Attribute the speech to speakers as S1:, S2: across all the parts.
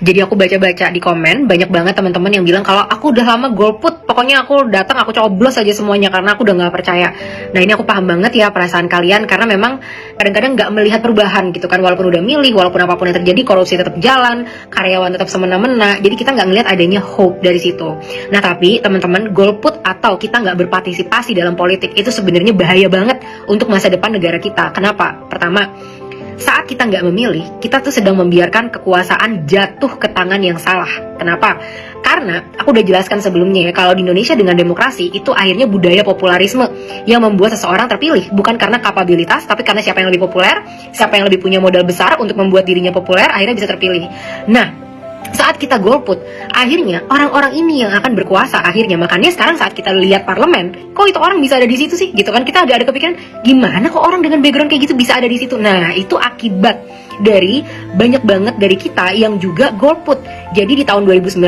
S1: Jadi aku baca-baca di komen, banyak banget teman-teman yang bilang kalau aku udah lama golput, pokoknya aku datang aku coblos aja semuanya karena aku udah nggak percaya. Nah ini aku paham banget ya perasaan kalian, karena memang kadang-kadang nggak melihat perubahan gitu kan, walaupun udah milih, walaupun apapun yang terjadi, korupsi tetap jalan, karyawan tetap semena-mena, jadi kita nggak ngelihat adanya hope dari situ. Nah tapi teman-teman, golput atau kita nggak berpartisipasi dalam politik itu sebenarnya bahaya banget untuk masa depan negara kita. Kenapa? Pertama, saat kita nggak memilih, kita tuh sedang membiarkan kekuasaan jatuh ke tangan yang salah. Kenapa? Karena aku udah jelaskan sebelumnya ya, kalau di Indonesia dengan demokrasi itu akhirnya budaya popularisme yang membuat seseorang terpilih bukan karena kapabilitas, tapi karena siapa yang lebih populer, siapa yang lebih punya modal besar untuk membuat dirinya populer, akhirnya bisa terpilih. Nah, saat kita golput, akhirnya orang-orang ini yang akan berkuasa akhirnya. Makanya sekarang saat kita lihat parlemen, kok itu orang bisa ada di situ sih gitu kan, kita agak ada kepikiran gimana kok orang dengan background kayak gitu bisa ada di situ. Nah itu akibat dari banyak banget dari kita yang juga golput. Jadi di tahun 2019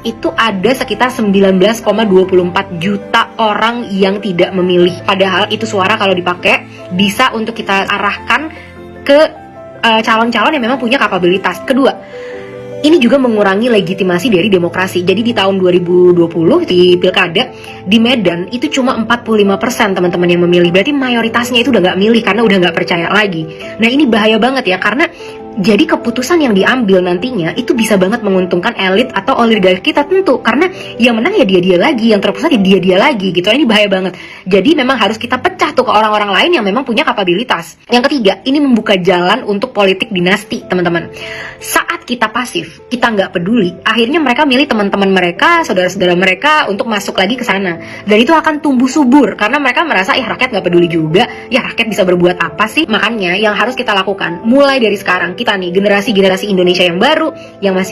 S1: itu ada sekitar 19,24 juta orang yang tidak memilih. Padahal itu suara kalau dipakai bisa untuk kita arahkan ke calon-calon yang memang punya kapabilitas. Kedua, ini juga mengurangi legitimasi dari demokrasi. Jadi di tahun 2020 di Pilkada di Medan itu cuma 45% teman-teman yang memilih. Berarti mayoritasnya itu udah nggak milih karena udah nggak percaya lagi. Nah ini bahaya banget ya, karena jadi keputusan yang diambil nantinya itu bisa banget menguntungkan elit atau oligarki kita tentu, karena yang menang ya dia-dia lagi, yang terpusat ya dia-dia lagi gitu. Ini bahaya banget. Jadi memang harus kita pecah tuh ke orang-orang lain yang memang punya kapabilitas. Yang ketiga, ini membuka jalan untuk politik dinasti, teman-teman. Saat kita pasif, kita nggak peduli, akhirnya mereka milih teman-teman mereka, saudara-saudara mereka untuk masuk lagi ke sana. Dan itu akan tumbuh subur karena mereka merasa ya rakyat nggak peduli juga, ya rakyat bisa berbuat apa sih. Makanya yang harus kita lakukan mulai dari sekarang, kita nih generasi-generasi Indonesia yang baru yang masih